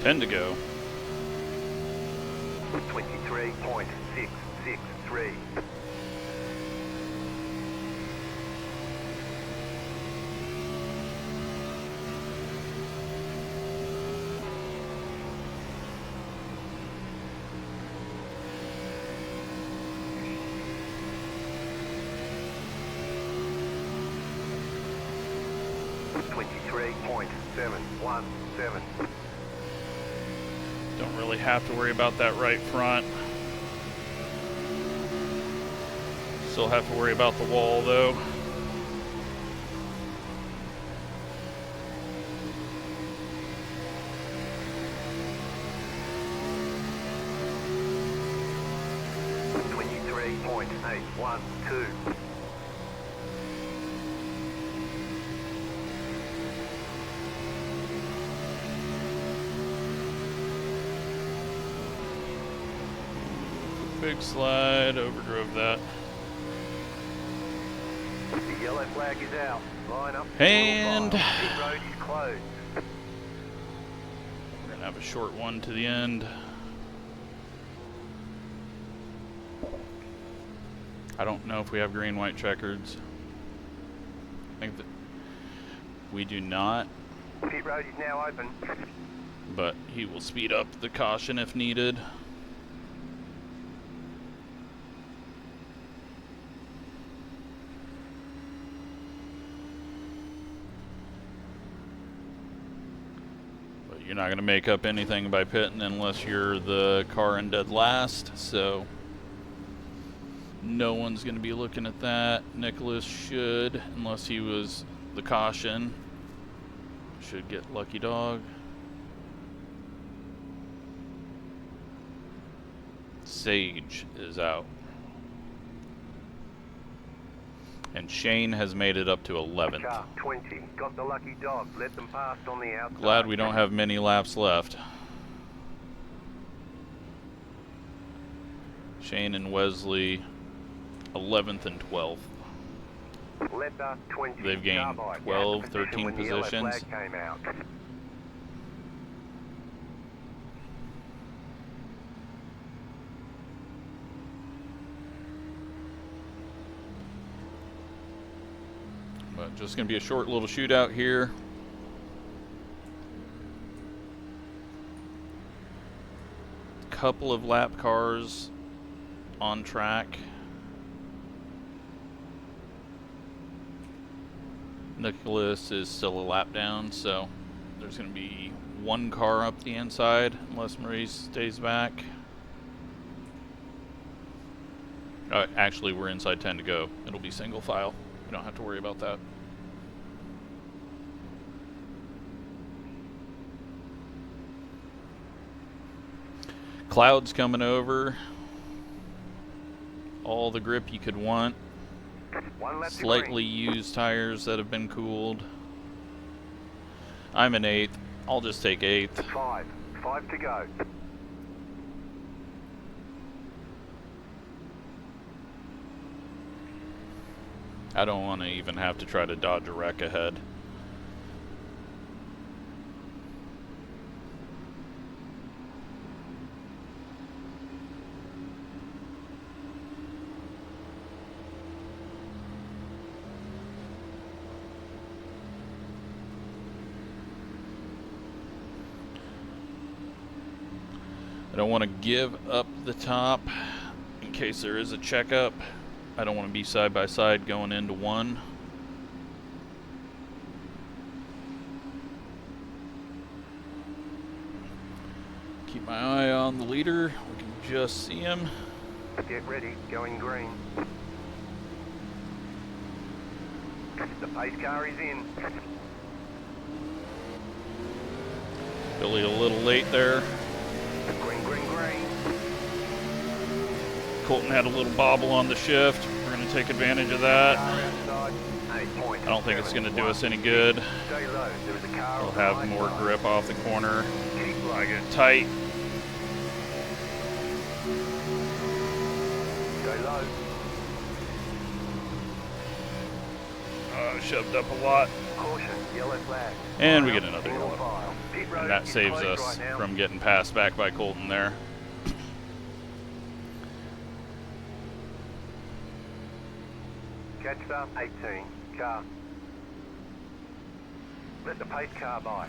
Ten to go. 23.663. Don't really have to worry about that right front. Still have to worry about the wall though. .812. Big slide, overdrove that. The yellow flag is out. Line up. And pit road is closed. we're gonna have a short one to the end. I don't know if we have green, white checkers. I think that we do not, Pit road is now open. but he will speed up the caution if needed. You're not going to make up anything by pitting unless you're the car in dead last, so no one's going to be looking at that. Nicholas should, unless he was the caution, should get lucky dog. Sage is out. And Shane has made it up to 11th. Car 20. Got the lucky dog. Let them pass on the outside. Glad we don't have many laps left. Shane and Wesley, 11th and 12th. Letter 20. They've gained Carbide. 12, Out of 13 when the yellow positions. flag came out. But just going to be a short little shootout here. Couple of lap cars on track. Nicholas is still a lap down, so there's going to be one car up the inside unless Maurice stays back. Actually, we're inside 10 to go. It'll be single file. We don't have to worry about that. Clouds coming over. All the grip you could want. One lap to Slightly green. used tires that have been cooled. I'm an 8th. I'll just take 8th. 5. 5 to go. I don't want to even have to try to dodge a wreck ahead. don't want to give up the top in case there is a checkup. I don't want to be side by side going into one. Keep my eye on the leader. We can just see him. Get ready, going green. The pace car is in. Billy a little late there. Green, green, green. Colton had a little bobble on the shift. We're going to take advantage of that. I don't think it's going to do us any good. We'll have more grip off the corner. I get tight. Shoved up a lot. And we get another yellow. And that saves us from getting passed back by Colton there. Catch up, 18, car. Let the pace car by.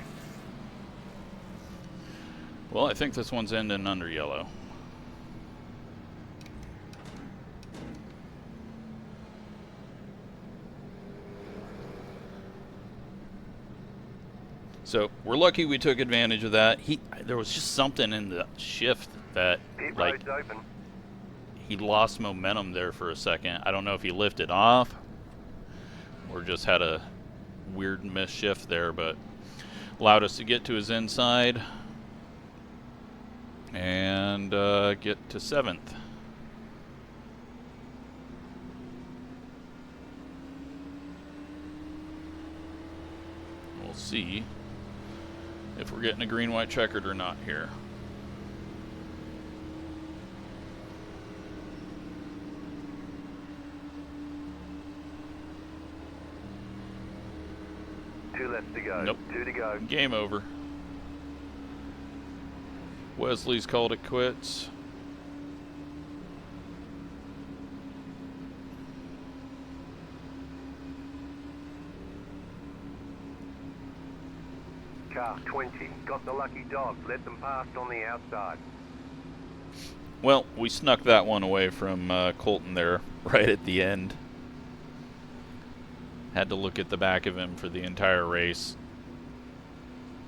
Well, I think this one's ending under yellow. So we're lucky we took advantage of that. There was just something in the shift that, like, he lost momentum there for a second. I don't know if he lifted off or just had a weird misshift there, but allowed us to get to his inside and get to 7th. We'll see if we're getting a green-white checkered or not here. Two left to go. Nope. 2 to go. Game over. Wesley's called it quits. Car 20. Got the lucky dog. Let them pass on the outside. Well, we snuck that one away from Colton there right at the end. Had to look at the back of him for the entire race.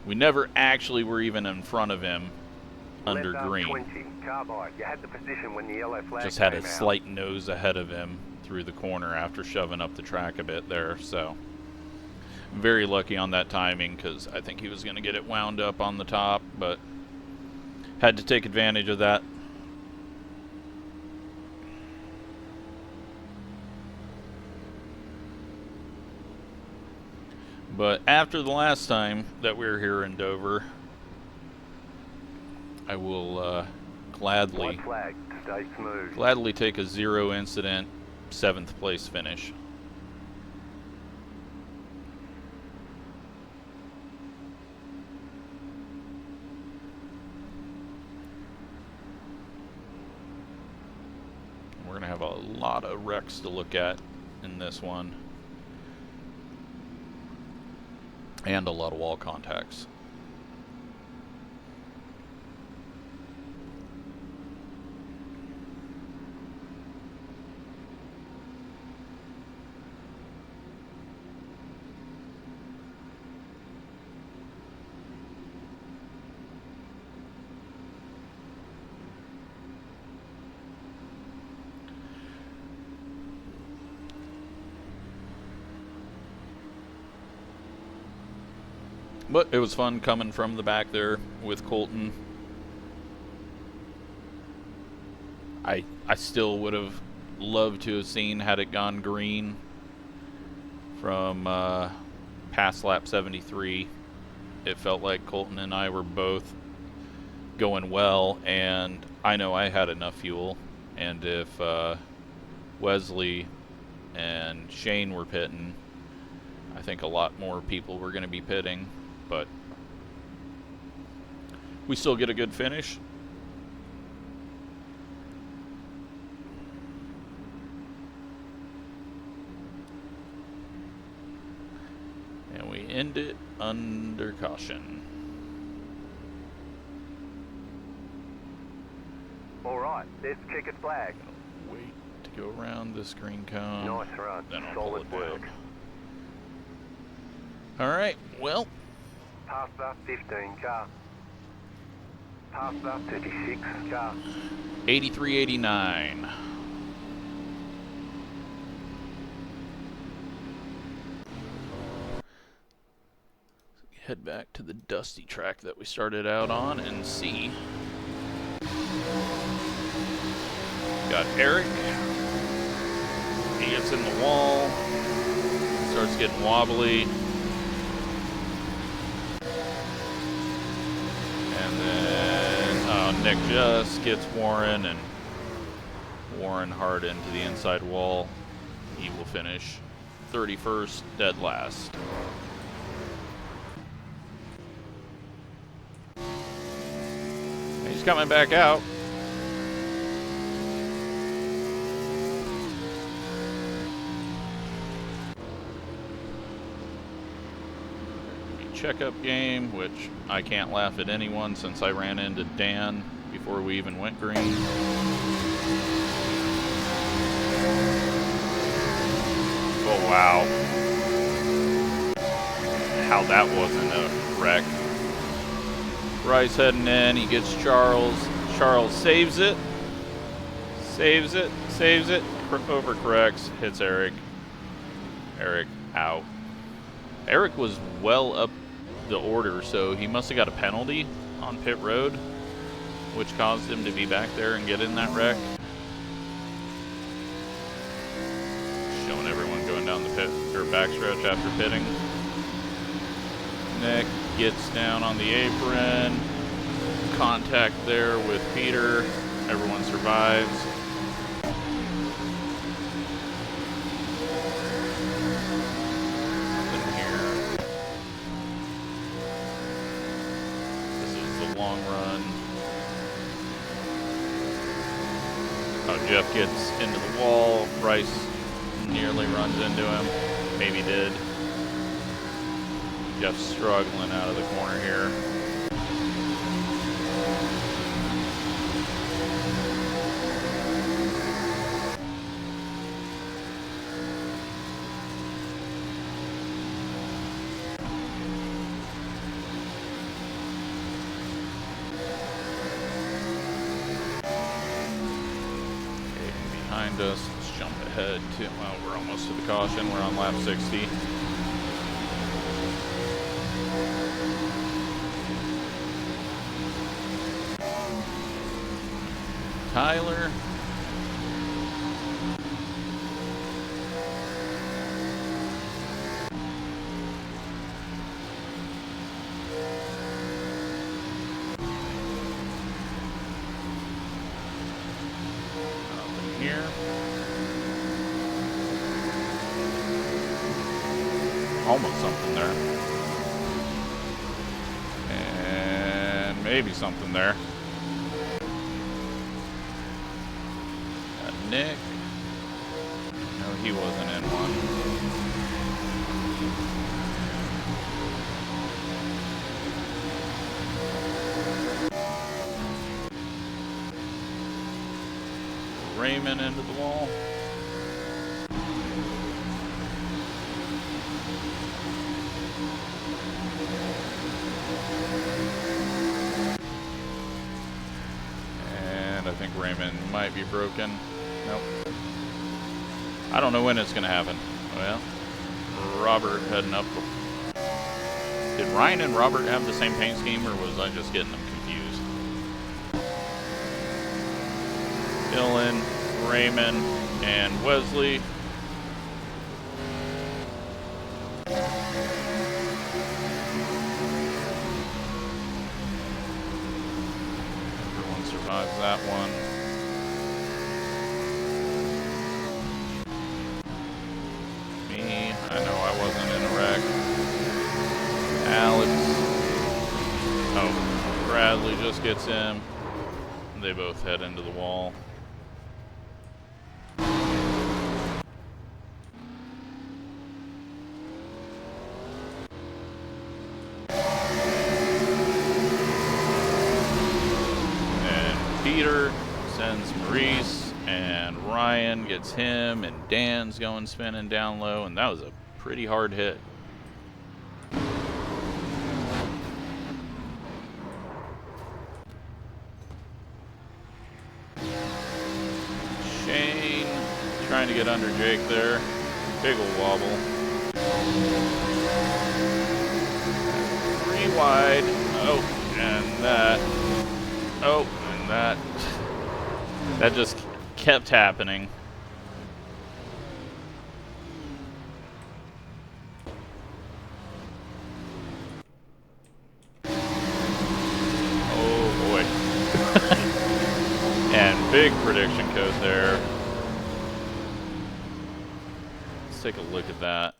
We never actually were even in front of him under green. 20. Car by. You had the position when the yellow flag Just had a came out. slight nose ahead of him through the corner after shoving up the track a bit there, so very lucky on that timing because I think he was going to get it wound up on the top, but had to take advantage of that. But after the last time that we were here in Dover, I will gladly flag. Stay smooth. gladly take a 0 incident 7th place finish. We're gonna have a lot of wrecks to look at in this one. And a lot of wall contacts. But it was fun coming from the back there with Colton. I still would have loved to have seen had it gone green from past lap 73. It felt like Colton and I were both going well, and I know I had enough fuel. And if Wesley and Shane were pitting, I think a lot more people were going to be pitting. But we still get a good finish. And we end it under caution. Right, there's the checkered flag. Wait to go around this green cone. Nice run. Then I'll pull it Solid work. down. Alright, well, Pass the 15 car. Pass the 36 car. 83.89. Head back to the dusty track that we started out on and see. Got Eric. He gets in the wall. Starts getting wobbly. And then Nick just gets Warren, and Warren hard into the inside wall. He will finish 31st, dead last. He's coming back out. Checkup game, which I can't laugh at anyone since I ran into Dan before we even went green. Oh wow. How that wasn't a wreck. Bryce heading in, he gets Charles. Charles saves it. Saves it. Overcorrects, hits Eric. Eric out. Eric was well up the order, so he must have got a penalty on pit road, which caused him to be back there and get in that wreck. Showing everyone going down the pit or backstretch after pitting. Nick gets down on the apron. Contact there with Peter. Everyone survives. Long run. Oh, Jeff gets into the wall. Bryce nearly runs into him. Maybe did. Jeff's struggling out of the corner here. Us. Let's jump ahead to, well, we're almost to the caution. We're on lap 60. Tyler. Nothing here. Almost something there. And maybe something there. Got Nick. No, he wasn't in one. Raymond into the wall. I think Raymond might be broken. Nope. I don't know when it's going to happen. Well, Robert heading up. Did Ryan and Robert have the same paint scheme, or was I just getting them confused? Dylan, Raymond, and Wesley. Survives that one. Me, I know I wasn't in a wreck. Alex. Oh, Bradley just gets him. They both head into the wall. Peter sends Maurice, and Ryan gets him, and Dan's going spinning down low, and that was a pretty hard hit. Shane trying to get under Jake there. Big ol' wobble. 3 wide. Oh, and that. Oh, and that. That just kept happening. Oh boy. And big prediction code there. Let's take a look at that.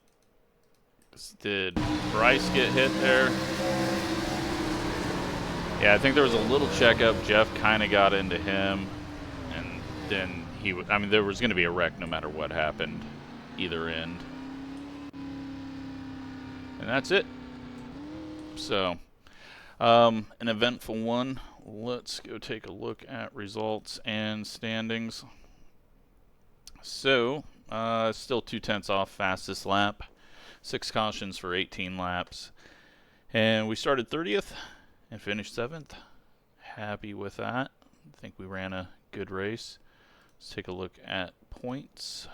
Did Bryce get hit there? Yeah, I think there was a little checkup. Jeff kind of got into him, and then he would. I mean, there was going to be a wreck no matter what happened, either end. And that's it. So, an eventful one. Let's go take a look at results and standings. So, still 2/10 off fastest lap. 6 cautions for 18 laps. And we started 30th and finished 7th. Happy with that. I think we ran a good race. Let's take a look at points.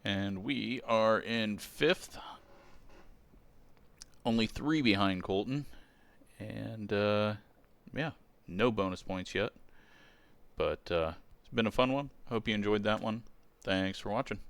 And we are in 5th. Only 3 behind Colton. And, yeah, no bonus points yet. But it's been a fun one. Hope you enjoyed that one. Thanks for watching.